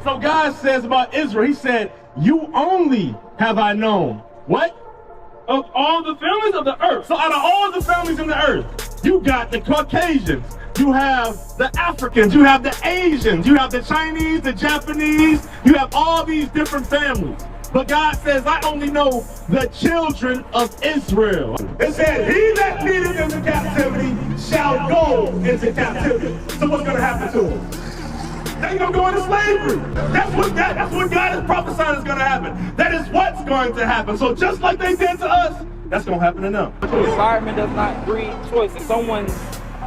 So God says about Israel, he said, you only have I known. What? Of all the families of the earth. So out of all the families in the earth, you got the Caucasians, you have the Africans, you have the Asians, you have the Chinese, the Japanese, you have all these different families. But God says, I only know the children of Israel. It said, he that leadeth into captivity shall go into captivity. So what's going to happen to them? They're going to go into slavery. That's what God is prophesying is going to happen. That is what's going to happen. So just like they did to us, that's going to happen to them. The environment does not breed choice. If someone's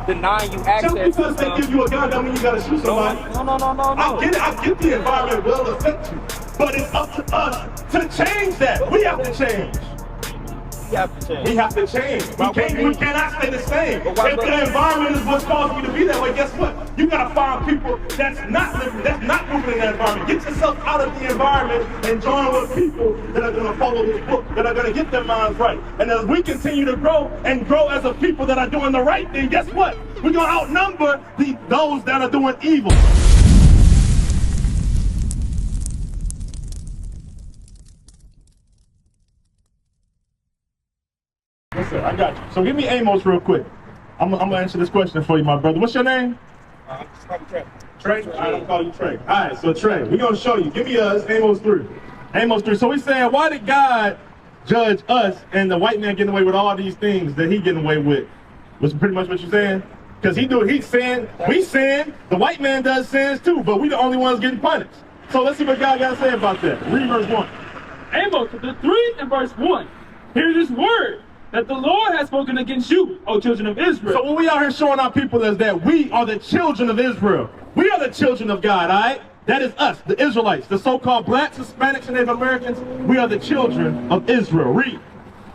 denying you access, just because they give you a gun, don't mean you got to shoot somebody. No. I get it. I get the environment will affect you. But it's up to us to change that. We have to change. We have to change. We have to change. We cannot stay the same. If the environment is what's causing you to be that way, guess what? You gotta find people that's not living, that's not moving in that environment. Get yourself out of the environment and join with people that are gonna follow this book, that are gonna get their minds right. And as we continue to grow and grow as a people that are doing the right thing, guess what? We're gonna outnumber those that are doing evil. Yes, sir, I got you. So give me Amos real quick. I'm gonna answer this question for you, my brother. What's your name? Just call me Trey. Trey? All right, I'll call you Trey. All right, so Trey, we're gonna show you. Give me Amos 3. Amos 3. So he's saying, why did God judge us and the white man getting away with all these things that he getting away with? Was pretty much what you're saying? Because we sin, the white man does sins too, but we the only ones getting punished. So let's see what God got to say about that. Read verse 1. Amos chapter 3 and verse 1. Hear this word that the Lord has spoken against you, O children of Israel. So what we out here showing our people is that we are the children of Israel. We are the children of God, all right? That is us, the Israelites, the so-called blacks, Hispanics, and Native Americans. We are the children of Israel. Read.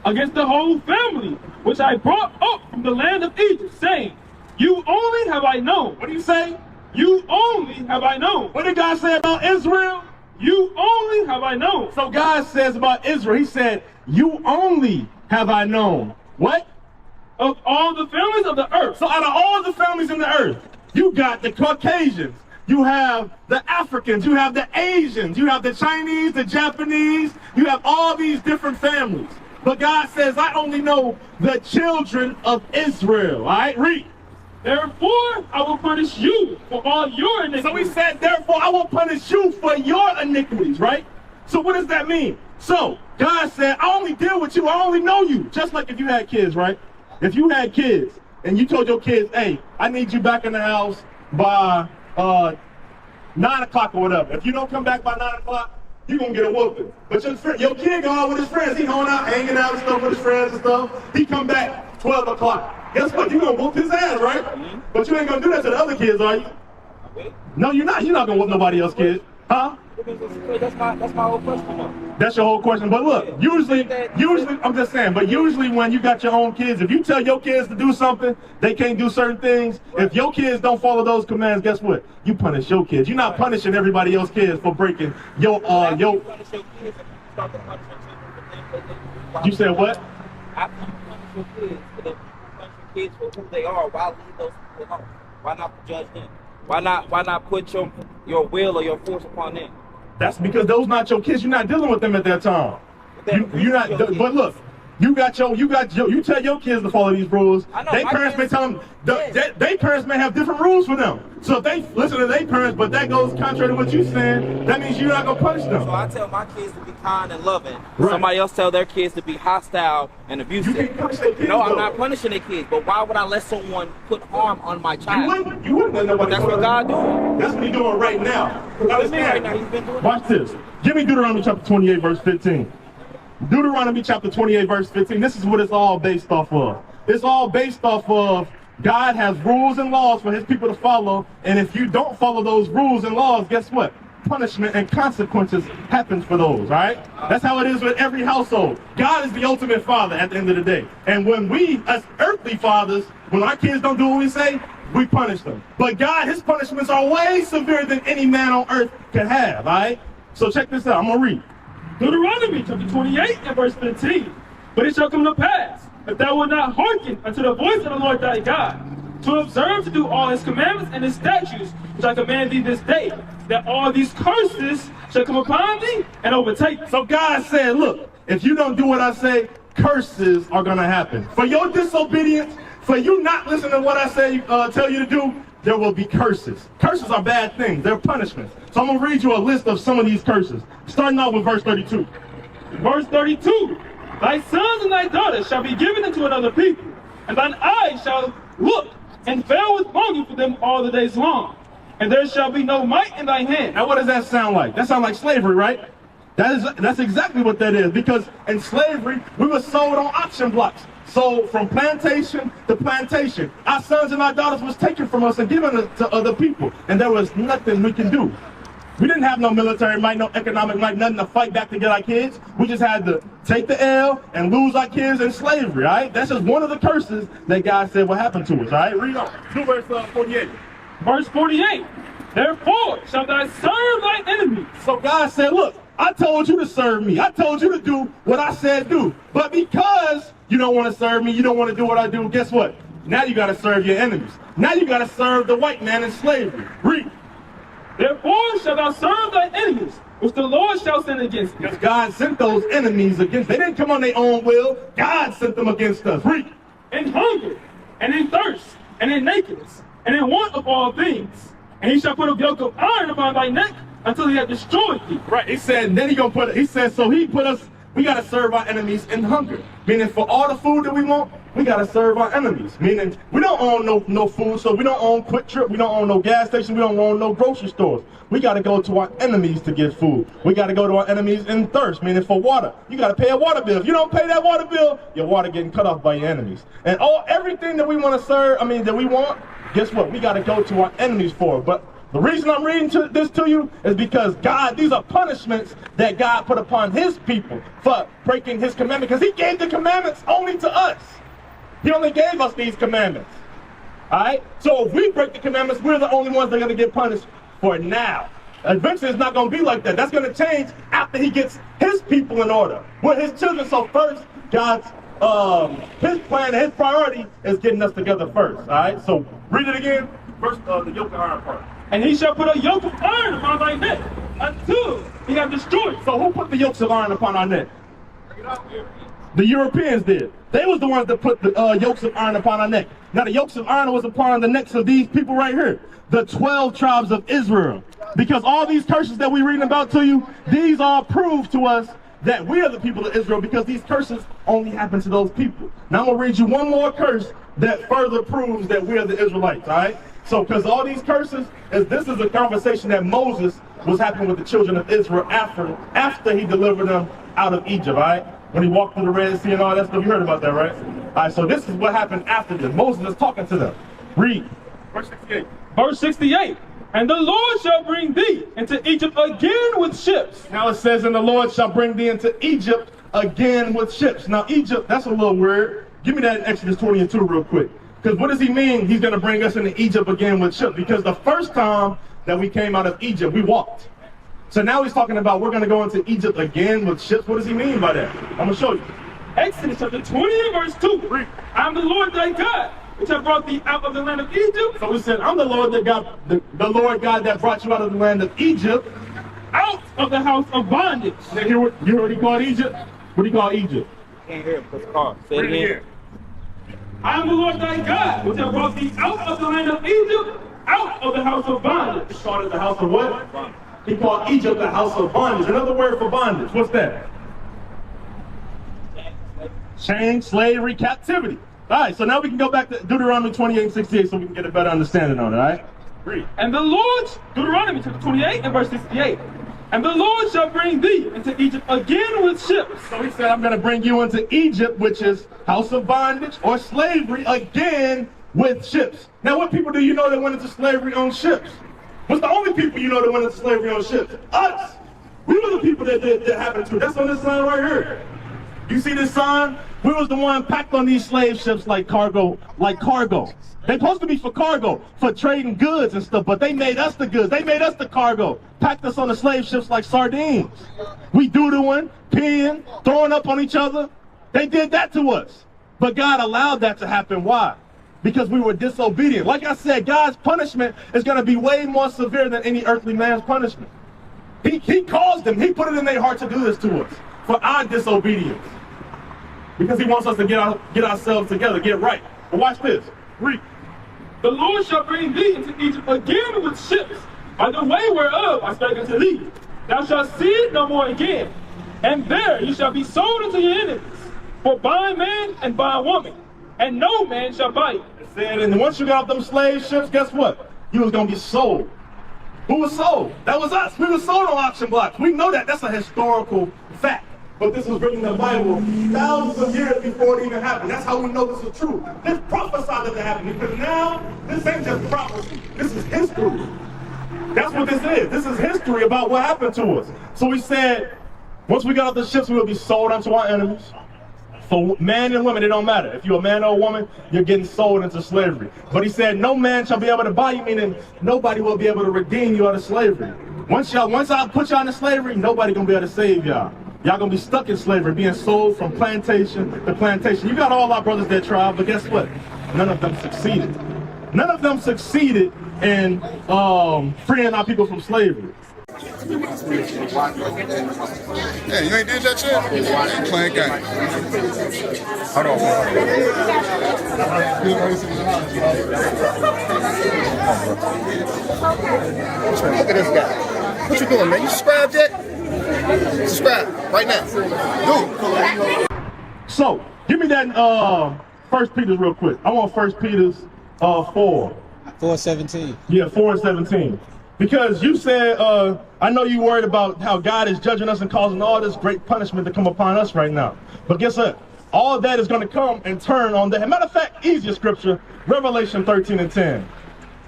Against the whole family, which I brought up from the land of Egypt, saying, you only have I known. What do you say? You only have I known. What did God say about Israel? You only have I known. So God says about Israel, he said, you only have I known. What? Of all the families of the earth. So out of all the families in the earth, you got the Caucasians, you have the Africans, you have the Asians, you have the Chinese, the Japanese, you have all these different families. But God says, I only know the children of Israel. All right, read. Therefore, I will punish you for all your iniquities. So he said, therefore, I will punish you for your iniquities, right? So what does that mean? So God said, I only deal with you, I only know you. Just like if you had kids, right? If you had kids and you told your kids, hey, I need you back in the house by 9 o'clock or whatever. If you don't come back by 9 o'clock, you're going to get a whooping. But your kid go out with his friends. He going out, hanging out and stuff with his friends and stuff. He come back 12 o'clock. Guess what? You're going to whoop his ass, right? But you ain't going to do that to the other kids, are you? No, you're not. You're not going to whoop nobody else's kids. Huh? That's my whole question, though. That's your whole question. But look, usually, I'm just saying, but usually when you got your own kids, if you tell your kids to do something, they can't do certain things. If your kids don't follow those commands, guess what? You punish your kids. You're not punishing everybody else's kids for breaking your. You said what? After you punish your kids, but if you punish your kids for who they are, why leave those people alone? Why not judge them? Why not put your will or your force upon them? That's because those not your kids. You're not dealing with them at that time. You're not. But look, you tell your kids to follow these rules. Their parents may tell them. Their parents may have different rules for them. So if they listen to their parents, but that goes contrary to what you're saying, that means you're not gonna punish them. So I tell my kids to be kind and loving. Right. Somebody else tell their kids to be hostile and abusive. You can't punish their kids, no, I'm though. not punishing their kids. But why would I let someone put harm on my child? You wouldn't let nobody. That's what God doing. That's what He's doing right now. Right now, He's been doing. Watch this. Give me Deuteronomy chapter 28, verse 15. Deuteronomy chapter 28, verse 15. This is what it's all based off of. It's all based off of God has rules and laws for his people to follow. And if you don't follow those rules and laws, guess what? Punishment and consequences happens for those, all right? That's how it is with every household. God is the ultimate father at the end of the day. And when we, as earthly fathers, when our kids don't do what we say, we punish them. But God, his punishments are way severe than any man on earth can have, all right? So check this out. I'm going to read. Deuteronomy chapter 28 and verse 15. But it shall come to pass, if thou wilt not hearken unto the voice of the Lord thy God, to observe to do all his commandments and his statutes, which I command thee this day, that all these curses shall come upon thee and overtake thee. So God said, look, if you don't do what I say, curses are going to happen. For your disobedience, for you not listening to what I say, tell you to do, there will be curses. Curses are bad things. They're punishments. So I'm going to read you a list of some of these curses, starting off with verse 32. Verse 32, thy sons and thy daughters shall be given into another people, and thine eyes shall look and fail with longing for them all the days long. And there shall be no might in thy hand. Now what does that sound like? That sounds like slavery, right? That's exactly what that is, because in slavery, we were sold on auction blocks. So from plantation to plantation, our sons and our daughters was taken from us and given to other people. And there was nothing we can do. We didn't have no military might, no economic might, nothing to fight back to get our kids. We just had to take the L and lose our kids in slavery, all right? That's just one of the curses that God said will happen to us, all right? Read on. Do verse 48. Verse 48, therefore shalt thou serve thy enemies. So God said, look, I told you to serve me. I told you to do what I said do. But because you don't want to serve me, you don't want to do what I do, guess what? Now you got to serve your enemies. Now you got to serve the white man in slavery. Read. Therefore shalt thou serve thy enemies, which the Lord shall send against thee. Because God sent those enemies against. They didn't come on their own will. God sent them against us. Read. In hunger, and in thirst, and in nakedness, and in want of all things. And he shall put a yoke of iron upon thy neck until he hath destroyed thee. Right. He said, then he said, so he put us, we got to serve our enemies in hunger. Meaning for all the food that we want, we got to serve our enemies. Meaning we don't own no food, so we don't own Quick Trip, we don't own no gas station, we don't own no grocery stores. We got to go to our enemies to get food. We got to go to our enemies in thirst, meaning for water. You got to pay a water bill. If you don't pay that water bill, your water getting cut off by your enemies. And everything that we want to serve, that we want, guess what? We got to go to our enemies for. But the reason I'm reading this to you is because God, these are punishments that God put upon his people for breaking his commandment, because he gave the commandments only to us. He only gave us these commandments. All right? So if we break the commandments, we're the only ones that are going to get punished for now. Eventually, it's not going to be like that. That's going to change after he gets his people in order. We're his children. So first, God's his plan, his priority is getting us together first. All right? So read it again. First, the yoke of iron part. And he shall put a yoke of iron upon thy neck until he have destroyed. So who put the yokes of iron upon our neck? The Europeans did. They was the ones that put the yokes of iron upon our neck. Now the yokes of iron was upon the necks of these people right here, the 12 tribes of Israel. Because all these curses that we're reading about to you, these all prove to us that we are the people of Israel, because these curses only happen to those people. Now I'm going to read you one more curse that further proves that we are the Israelites, all right? So, because all these curses, this is a conversation that Moses was having with the children of Israel after he delivered them out of Egypt, all right? When he walked through the Red Sea and all that stuff, you heard about that, right? All right, so this is what happened after this. Moses is talking to them. Read. Verse 68. Verse 68. And the Lord shall bring thee into Egypt again with ships. Now it says, and the Lord shall bring thee into Egypt again with ships. Now Egypt, that's a little weird. Give me that in Exodus 20 and 2 real quick. Because what does he mean he's going to bring us into Egypt again with ships? Because the first time that we came out of Egypt, we walked. So now he's talking about we're going to go into Egypt again with ships. What does he mean by that? I'm going to show you. Exodus chapter 20 and verse 2. Read. I am the Lord thy God, which have brought thee out of the land of Egypt. So he said, I'm the Lord that the Lord God that brought you out of the land of Egypt, out of the house of bondage. Now you heard what he called Egypt? What do you call Egypt? Can't hear him because car. Say it again. I am the Lord thy God, which have brought thee out of the land of Egypt, out of the house of bondage. He called it the house of what? He called Egypt the house of bondage. Another word for bondage. What's that? Chain, slavery, captivity. All right, so now we can go back to Deuteronomy 28 and 68 so we can get a better understanding on it, all right? Read. And the Lord, Deuteronomy chapter 28 and verse 68. And the Lord shall bring thee into Egypt again with ships. So he said, I'm going to bring you into Egypt, which is house of bondage or slavery, again with ships. Now, what people do you know that went into slavery on ships? What's the only people you know that went into slavery on ships? Us. We were the people that happened to. That's on this sign right here. You see this sign? We was the one packed on these slave ships like cargo. They're supposed to be for cargo, for trading goods and stuff, but they made us the goods. They made us the cargo. Packed us on the slave ships like sardines. We doodling, peeing, throwing up on each other. They did that to us. But God allowed that to happen. Why? because we were disobedient. Like I said, God's punishment is going to be way more severe than any earthly man's punishment. He caused them. He put it in their heart to do this to us for our disobedience. Because he wants us to get ourselves together, get right. But watch this. Read. The Lord shall bring thee into Egypt again with ships, by the way whereof I spake unto thee. Thou shalt see it no more again. And there you shall be sold unto your enemies, for by man and by woman, and no man shall buy you. It said, and once you got off them slave ships, guess what? You was going to be sold. Who was sold? That was us. We were sold on auction blocks. We know that. That's a historical fact. But this was written in the Bible thousands of years before it even happened. That's how we know this is true. This prophesied that it happened, because now this ain't just prophecy. This is history. That's what this is. This is history about what happened to us. So he said, once we got off the ships, we will be sold unto our enemies. For man and women, it don't matter. If you're a man or a woman, you're getting sold into slavery. But he said, no man shall be able to buy you, meaning nobody will be able to redeem you out of slavery. Once I put y'all into slavery, nobody gonna be able to save y'all. Y'all gonna be stuck in slavery, being sold from plantation to plantation. You got all our brothers that tried, but guess what? None of them succeeded. None of them succeeded in freeing our people from slavery. Yeah, you ain't did that shit? You ain't playing games. Hold on. Look at this guy. What you doing, man? You subscribed yet? Subscribe right now. Do it. So, give me that 1 Peter real quick. I want 1 Peter's 4:17. Yeah, 4:17. Because you said, I know you worried about how God is judging us and causing all this great punishment to come upon us right now. But guess what? All of that is going to come and turn on that. Matter of fact, easier scripture, Revelation 13:10.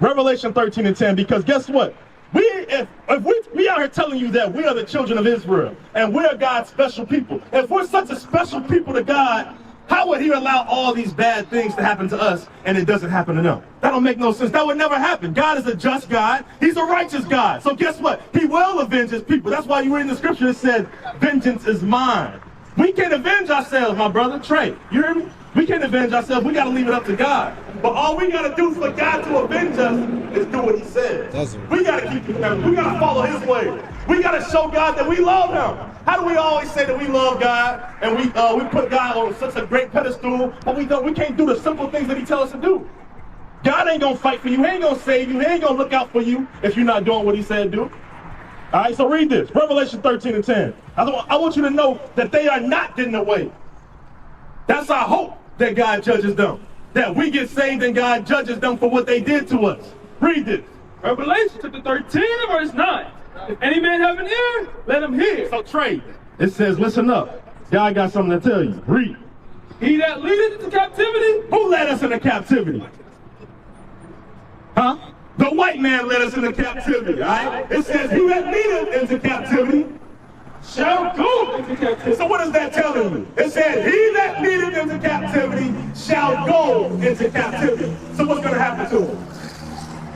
Revelation 13:10, because guess what? If we out here telling you that we are the children of Israel and we are God's special people, if we're such a special people to God, how would he allow all these bad things to happen to us and it doesn't happen to them? That don't make no sense. That would never happen. God is a just God. He's a righteous God. So guess what? He will avenge his people. That's why you read in the scripture, it said, vengeance is mine. We can't avenge ourselves, my brother. Trey, you hear me? We can't avenge ourselves. We got to leave it up to God. But all we got to do for God to avenge us is do what he says. We got to keep his commandments. We got to follow his way. We got to show God that we love him. How do we always say that we love God and we put God on such a great pedestal, but we can't do the simple things that he tells us to do? God ain't going to fight for you. He ain't going to save you. He ain't going to look out for you if you're not doing what he said do. All right, so read this. Revelation 13:10. I want you to know that they are not getting away. That's our hope, that God judges them. That we get saved and God judges them for what they did to us. Read this. Revelation chapter 13 and verse 9. If any man have an ear, let him hear. So Trey, it says, listen up. God got something to tell you. Read. He that leadeth into captivity. Who led us into captivity? Huh? The white man led us into captivity, all right? It says, he that leadeth into captivity Shall go into captivity. So what is that telling you? It said, he that leadeth into captivity shall go into captivity. So what's going to happen to him?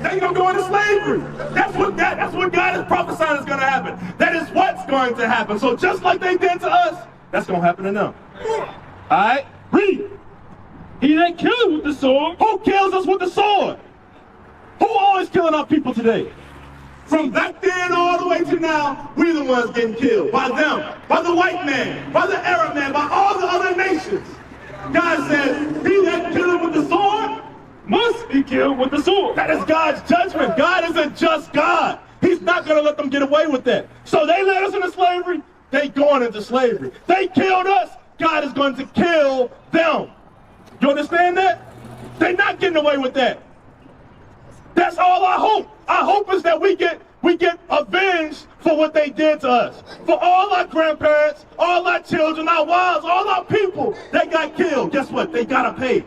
They're going to go into slavery. That's what God is prophesying is going to happen. That is what's going to happen. So just like they did to us, that's going to happen to them. All right? Read. He that killeth with the sword. Who kills us with the sword? Who always killing our people today? From back then all the way to now, we the ones getting killed. By them, by the white man, by the Arab man, by all the other nations. God says, he that killeth with the sword Must be killed with the sword. That is God's judgment. God is a just God. He's not going to let them get away with that. So they led us into slavery. They going into slavery. They killed us. God is going to kill them. You understand that? They're not getting away with that. That's all our hope. Our hope is that we get avenged for what they did to us. For all our grandparents, all our children, our wives, all our people that got killed. Guess what? They got to pay.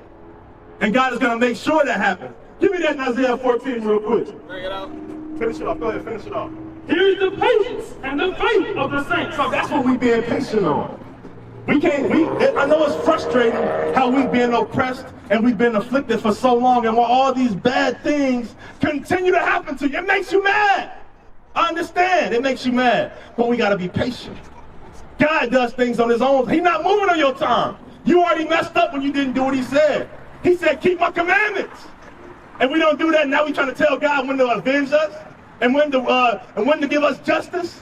And God is going to make sure that happens. Give me that in Isaiah 14 real quick. Bring it out. Finish it off. Go ahead. Finish it off. Here is the patience and the faith of the saints. So that's what we being patient on. I know it's frustrating how we've been oppressed and we've been afflicted for so long, and while all these bad things continue to happen to you, it makes you mad. I understand, it makes you mad, but we gotta be patient. God does things on his own. He's not moving on your time. You already messed up when you didn't do what he said. He said, keep my commandments. And we don't do that. Now we trying to tell God when to avenge us and when to give us justice.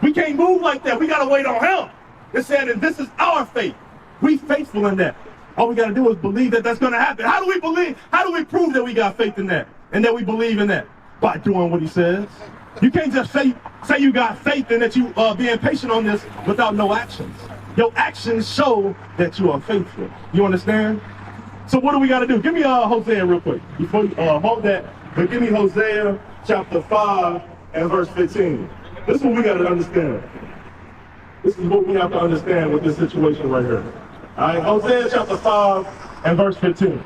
We can't move like that. We got to wait on him. It said, and this is our faith. We faithful in that. All we got to do is believe that that's going to happen. How do we believe? How do we prove that we got faith in that and that we believe in that? By doing what he says. You can't just say you got faith and that you are being patient on this without no actions. Your actions show that you are faithful. You understand? So what do we got to do? Give me Hosea real quick. Before you hold that, but give me Hosea chapter 5 and verse 15. This is what we got to understand. This is what we have to understand with this situation right here. All right, Hosea chapter 5 and verse 15.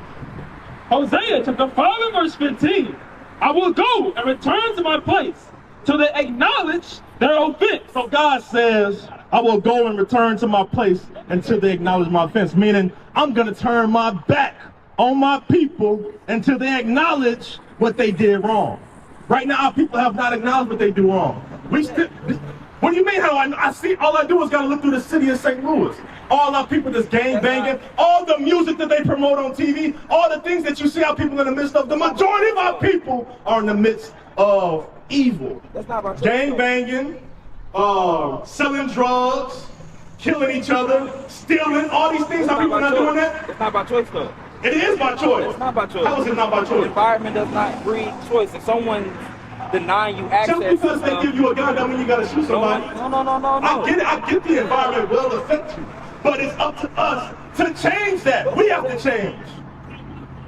Hosea chapter 5 and verse 15. I will go and return to my place till they acknowledge their offense. So God says, I will go and return to my place until they acknowledge my offense. Meaning, I'm going to turn my back on my people until they acknowledge what they did wrong. Right now, our people have not acknowledged what they do wrong. What do you mean? How I see? All I do is got to look through the city of St. Louis. All our people that's gang banging, all the music that they promote on TV, all the things that you see our people in the midst of. The majority of our people are in the midst of evil. That's not about gang banging, selling drugs, killing each other, stealing, all these things. Our people not doing that. It's not by choice though. It is by choice. It's not by choice. How is it not by The choice? environment does not breed choice. If someone denying you access, Just because they give you a gun, don't mean you gotta shoot somebody. No. I get the environment will affect you, but it's up to us to change that. We have to change.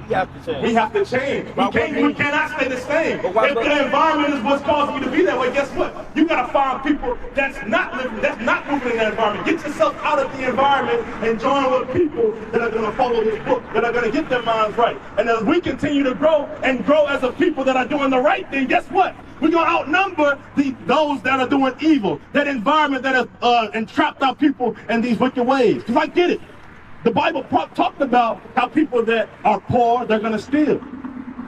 We have to change. We have to change. We cannot stay the same. If the environment is what's causing you to be that way, guess what? You gotta find people that's not living, that's not moving in that environment. Get yourself out of the environment and join with people that are gonna follow this book, that are gonna get their minds right. And as we continue to grow and grow as a people that are doing the right thing, guess what? We're gonna outnumber those that are doing evil. That environment that has entrapped our people in these wicked ways. Because I get it. The Bible talked about how people that are poor, they're gonna steal.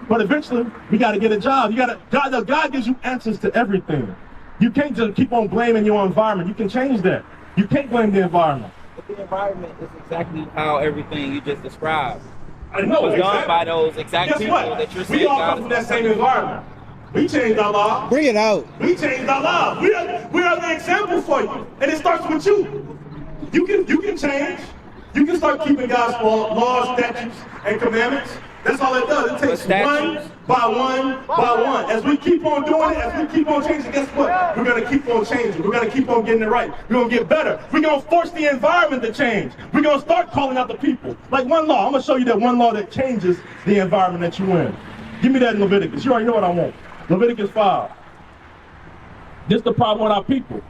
But eventually, we gotta get a job. God gives you answers to everything. You can't just keep on blaming your environment. You can change that. You can't blame the environment. But the environment is exactly how everything you just described. I know, was done by those exact Guess people what? that you're saying. We all come from that same environment. We changed our law. Bring it out. We changed our law. We are the example for you. And it starts with you. You can change. You can start keeping God's laws, statutes, and commandments. That's all it does. It takes one by one by one. As we keep on doing it, as we keep on changing, guess what? We're going to keep on changing. We're going to keep on getting it right. We're going to get better. We're going to force the environment to change. We're going to start calling out the people. Like one law. I'm going to show you that one law that changes the environment that you're in. Give me that in Leviticus. You already know what I want. Leviticus 5. This is the problem with our people.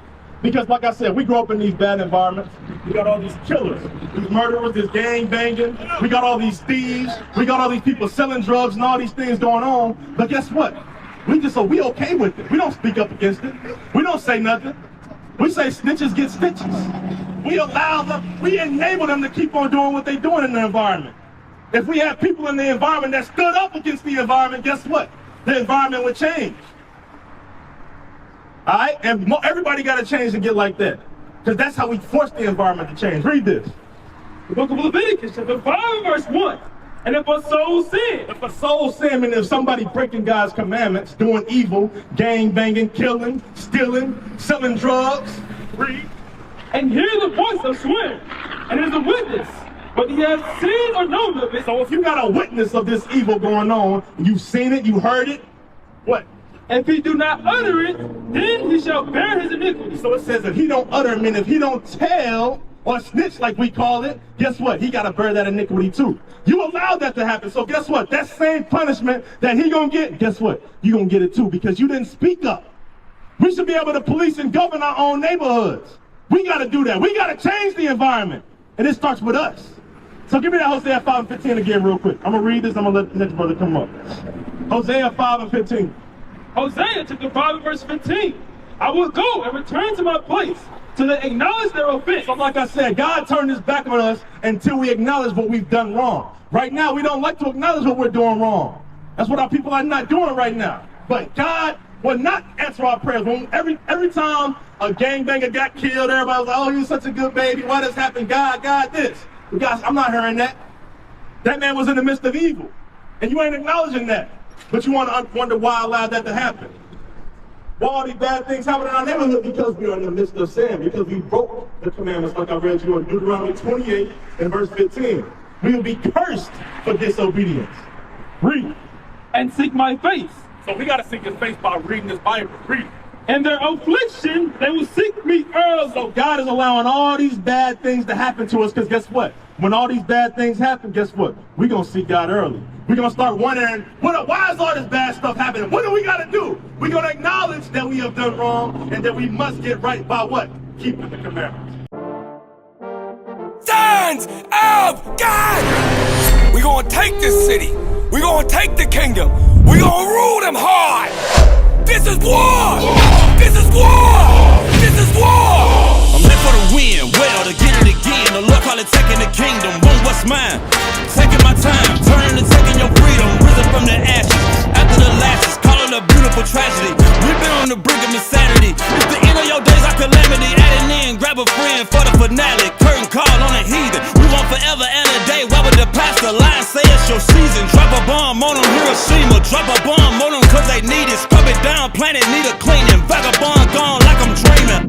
Because like I said, we grow up in these bad environments. We got all these killers, these murderers, this gang banging. We got all these thieves. We got all these people selling drugs and all these things going on. But guess what? We okay with it. We don't speak up against it. We don't say nothing. We say snitches get stitches. We allow them, we enable them to keep on doing what they're doing in the environment. If we have people in the environment that stood up against the environment, guess what? The environment would change. All right, and everybody got to change and get like that, because that's how we force the environment to change. Read this. The book of Leviticus, chapter 5, verse 1. And if a soul sin, meaning if somebody breaking God's commandments, doing evil, gang banging, killing, stealing, selling drugs, read. And hear the voice of swearing, and is a witness, but he has seen or known of it. So if you got a witness of this evil going on, you've seen it, you heard it, what? If he do not utter it, then he shall bear his iniquity. So it says if he don't utter, mean if he don't tell or snitch like we call it, guess what? He got to bear that iniquity too. You allowed that to happen. So guess what? That same punishment that he gonna get, guess what? You gonna get it too, because you didn't speak up. We should be able to police and govern our own neighborhoods. We got to do that. We got to change the environment. And it starts with us. So give me that Hosea 5 and 15 again real quick. I'm gonna read this. I'm gonna let the next brother come up. Hosea 5 and 15. Hosea chapter 5 verse 15. I will go and return to my place till they acknowledge their offense. So like I said, God turned his back on us until we acknowledge what we've done wrong. Right now, we don't like to acknowledge what we're doing wrong. That's what our people are not doing right now. But God will not answer our prayers. When every time a gangbanger got killed, everybody was like, oh, you're such a good baby. Why this happened? God, this. But guys, I'm not hearing that. That man was in the midst of evil. And you ain't acknowledging that. But you want to wonder why I allowed that to happen. Why all these bad things happen in our neighborhood? Because we are in the midst of sin. Because we broke the commandments like I read you in Deuteronomy 28 and verse 15. We will be cursed for disobedience. Read. And seek my face. So we got to seek his face by reading this Bible. Read. In their affliction, they will seek me early. So God is allowing all these bad things to happen to us because guess what? When all these bad things happen, guess what? We're going to seek God early. We're going to start wondering, why is all this bad stuff happening? What do we got to do? We're going to acknowledge that we have done wrong and that we must get right by what? Keeping the commandments. Sons of God! We're going to take this city. We're going to take the kingdom. We're going to rule them hard. This is war! This is war! This is war! I'm here for the win, well, to get it again. The Lord call it taking the kingdom, want what's mine. Taking my time, turning and taking your freedom. Risen from the ashes, after the lashes, call it a beautiful tragedy. We've been on the brink of insanity. It's the end of your days, our calamity. Adding in, grab a friend for the finale. Curtain call on a heathen. We want forever and a day. Why would the pastor lie and say it's your season? Drop a bomb on them, Hiroshima. Drop a bomb on them cause they need it. Scrub it down, planet need a cleaning. Vagabond gone like I'm dreaming.